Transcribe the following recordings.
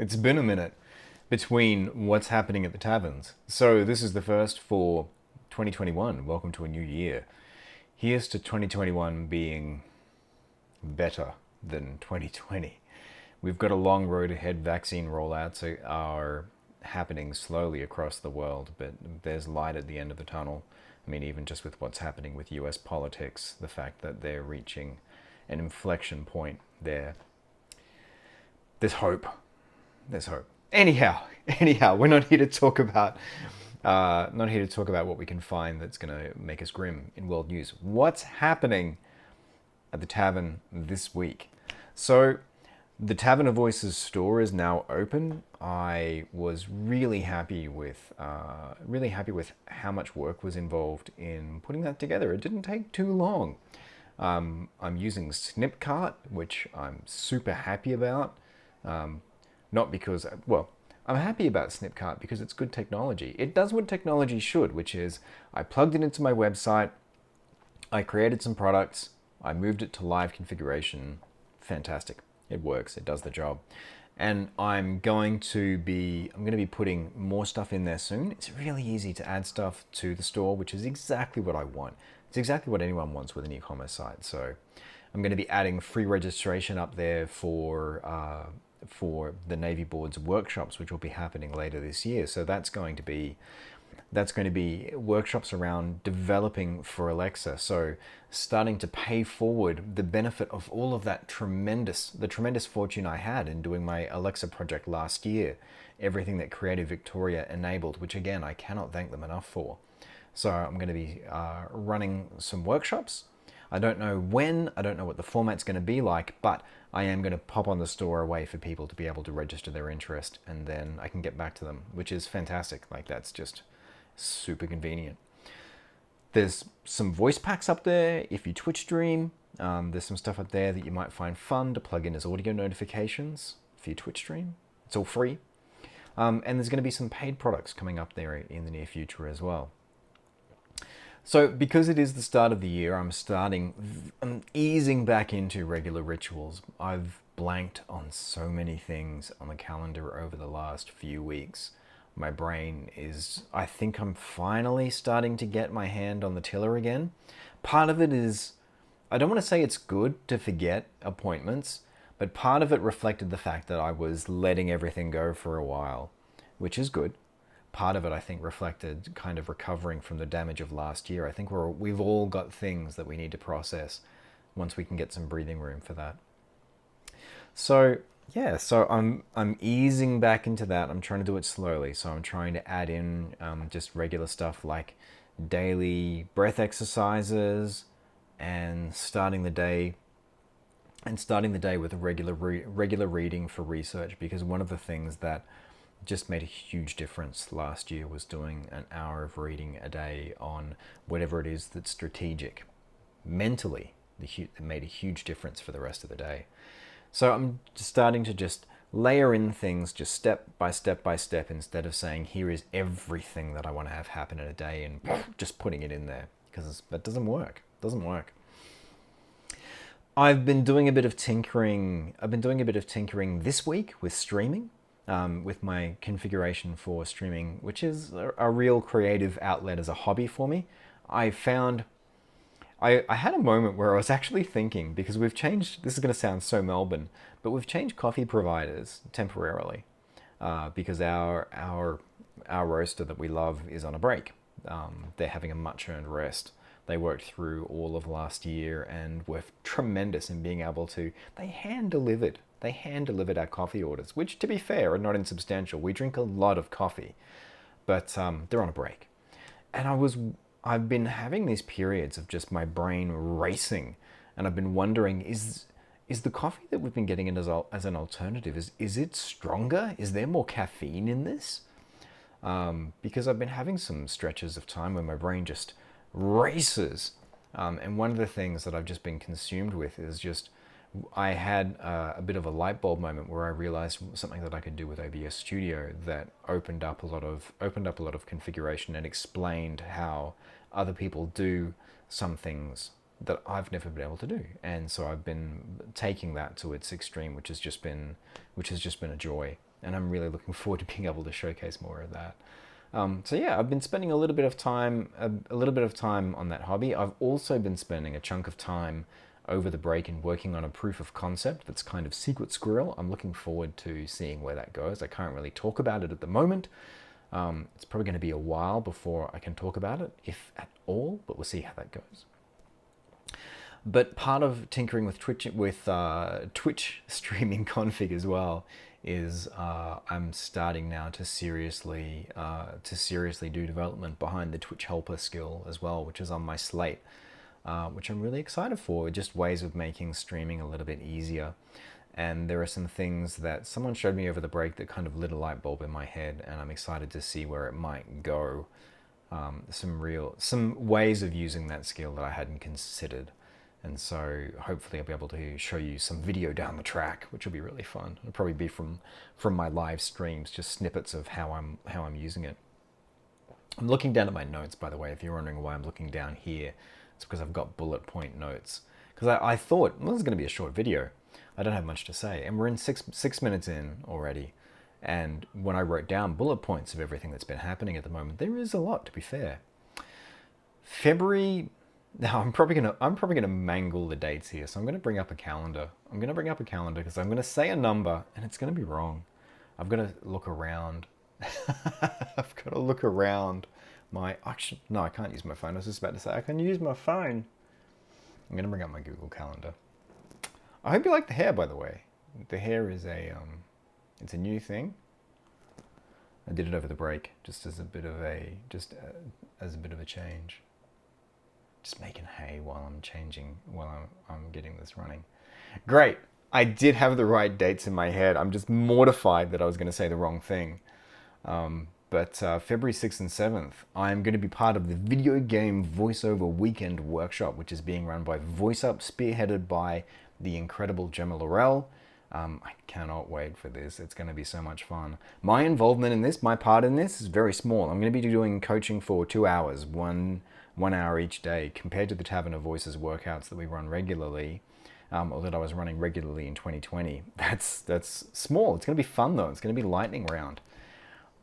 It's been a minute between what's happening at the taverns. So this is the first for 2021. Welcome to a new year. Here's to 2021 being better than 2020. We've got a long road ahead. Vaccine rollouts are happening slowly across the world, but there's light at the end of the tunnel. I mean, even just with what's happening with US politics, the fact that they're reaching an inflection point there. There's hope. There's hope. Anyhow, we're not here to talk about what we can find that's going to make us grim in world news. What's happening at the tavern this week? So, the Tavern of Voices store is now open. I was really happy with how much work was involved in putting that together. It didn't take too long. I'm using Snipcart, which I'm super happy about. Not because, well, I'm happy about Snipcart because it's good technology. It does what technology should, which is I plugged it into my website, I created some products, I moved it to live configuration. Fantastic. It works. It does the job. And I'm going to be putting more stuff in there soon. It's really easy to add stuff to the store, which is exactly what I want. It's exactly what anyone wants with an e-commerce site. So I'm going to be adding free registration up there for the Navy Board's workshops, which will be happening later this year. So that's going to be workshops around developing for Alexa. So starting to pay forward the benefit of all of that tremendous fortune I had in doing my Alexa project last year, everything that Creative Victoria enabled, which again, I cannot thank them enough for. So I'm going to be running some workshops. I don't know when, I don't know what the format's going to be like, but I am going to pop on the store a way for people to be able to register their interest, and then I can get back to them, which is fantastic. Like, that's just super convenient. There's some voice packs up there if you Twitch stream. There's some stuff up there that you might find fun to plug in as audio notifications for your Twitch stream. It's all free. And there's going to be some paid products coming up there in the near future as well. So because it is the start of the year, I'm easing back into regular rituals. I've blanked on so many things on the calendar over the last few weeks. My brain is, I think I'm finally starting to get my hand on the tiller again. Part of it is, I don't want to say it's good to forget appointments, but part of it reflected the fact that I was letting everything go for a while, which is good. Part of it, I think, reflected kind of recovering from the damage of last year. I think we've all got things that we need to process once we can get some breathing room for that. So yeah, so I'm easing back into that. I'm trying to do it slowly. So I'm trying to add in just regular stuff like daily breath exercises and starting the day with a regular reading for research, because one of the things that just made a huge difference last year was doing an hour of reading a day on whatever it is that's strategic. Mentally, it made a huge difference for the rest of the day. So I'm starting to just layer in things just step by step by step, instead of saying, here is everything that I want to have happen in a day and just putting it in there, because that doesn't work. It doesn't work. I've been doing a bit of tinkering this week with streaming. With my configuration for streaming, which is a real creative outlet as a hobby for me. I found I had a moment where I was actually thinking, because we've changed, this is going to sound so Melbourne, but we've changed coffee providers temporarily because our roaster that we love is on a break. They're having a much earned rest. They worked through all of last year and were tremendous in being able to, they hand delivered our coffee orders, which, to be fair, are not insubstantial. We drink a lot of coffee, but they're on a break. And I've been having these periods of just my brain racing, and I've been wondering, is the coffee that we've been getting in as an alternative, is it stronger? Is there more caffeine in this? Because I've been having some stretches of time where my brain just races. And one of the things that I've just been consumed with is just, I had a bit of a light bulb moment where I realized something that I could do with OBS Studio that opened up a lot of configuration and explained how other people do some things that I've never been able to do. And so I've been taking that to its extreme, which has just been a joy. and I'm really looking forward to being able to showcase more of that. So yeah, I've been spending a little bit of time on that hobby. I've also been spending a chunk of time over the break and working on a proof of concept that's kind of secret squirrel. I'm looking forward to seeing where that goes. I can't really talk about it at the moment. It's probably going to be a while before I can talk about it, if at all, but we'll see how that goes. But part of tinkering with Twitch streaming config as well is I'm starting now to seriously do development behind the Twitch helper skill as well, which is on my slate, which I'm really excited for. Just ways of making streaming a little bit easier. And there are some things that someone showed me over the break that kind of lit a light bulb in my head, and I'm excited to see where it might go. Some ways of using that skill that I hadn't considered. And so hopefully I'll be able to show you some video down the track, which will be really fun. It'll probably be from my live streams, just snippets of how I'm using it. I'm looking down at my notes, by the way. If you're wondering why I'm looking down here, it's because I've got bullet point notes. Because I thought, well, this is going to be a short video. I don't have much to say. And we're in six minutes in already. And when I wrote down bullet points of everything that's been happening at the moment, there is a lot, to be fair. February... Now I'm probably gonna mangle the dates here, so I'm gonna bring up a calendar. I'm gonna bring up a calendar because I'm gonna say a number and it's gonna be wrong. I've got to look around. I've got to look around my... Actually, no, I can't use my phone. I was just about to say I can use my phone. I'm gonna bring up my Google Calendar. I hope you like the hair, by the way. The hair is it's a new thing. I did it over the break, just as a bit of a change. Just making hay while I'm getting this running. Great. I did have the right dates in my head. I'm just mortified that I was going to say the wrong thing. But February 6th and 7th, I'm going to be part of the video game voiceover weekend workshop, which is being run by VoiceUp, spearheaded by the incredible Gemma Laurel. I cannot wait for this. It's going to be so much fun. My involvement in this, my part in this, is very small. I'm going to be doing coaching for 2 hours, one hour each day, compared to the Tavern of Voices workouts that we run regularly, or that I was running regularly in 2020. That's small. It's going to be fun though. It's going to be lightning round.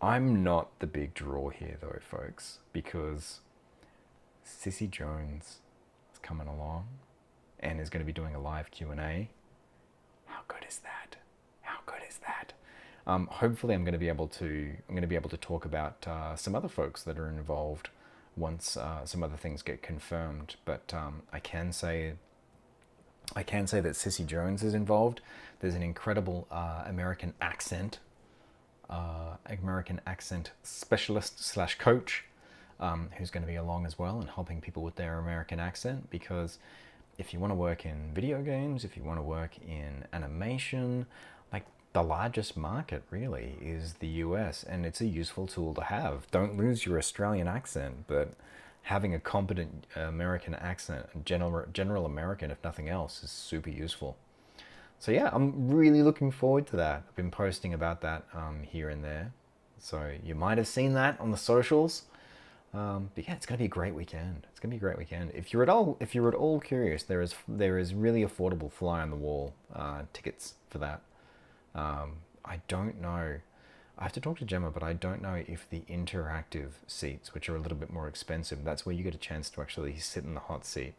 I'm not the big draw here though, folks, because Sissy Jones is coming along and is going to be doing a live Q&A. How good is that? How good is that? Hopefully I'm going to be able to talk about some other folks that are involved once some other things get confirmed. But I can say that Sissy Jones is involved. There's an incredible American accent specialist / coach who's going to be along as well and helping people with their American accent, because if you want to work in video games, if you want to work in animation, like, the largest market really is the US, and it's a useful tool to have. Don't lose your Australian accent, but having a competent American accent, general American if nothing else, is super useful. So yeah, I'm really looking forward to that. I've been posting about that here and there, so you might have seen that on the socials. But yeah, it's gonna be a great weekend. It's gonna be a great weekend. If you're at all curious, there is really affordable fly on the wall tickets for that. I don't know. I have to talk to Gemma, but I don't know if the interactive seats, which are a little bit more expensive, that's where you get a chance to actually sit in the hot seat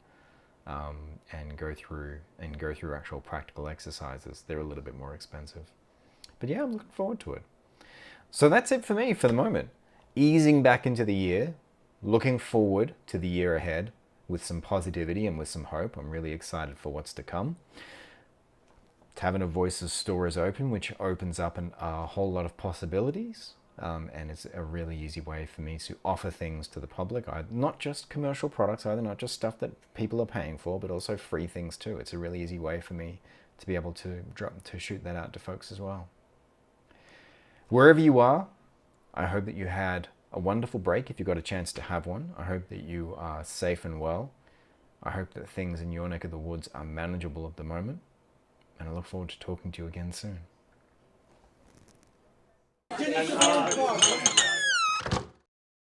and go through actual practical exercises. They're a little bit more expensive. But yeah, I'm looking forward to it. So that's it for me for the moment. Easing back into the year, looking forward to the year ahead with some positivity and with some hope. I'm really excited for what's to come. Tavern of Voices store is open, which opens up a whole lot of possibilities. And it's a really easy way for me to offer things to the public. Not just commercial products either, not just stuff that people are paying for, but also free things too. It's a really easy way for me to be able to shoot that out to folks as well. Wherever you are, I hope that you had a wonderful break if you got a chance to have one. I hope that you are safe and well. I hope that things in your neck of the woods are manageable at the moment. And I look forward to talking to you again soon.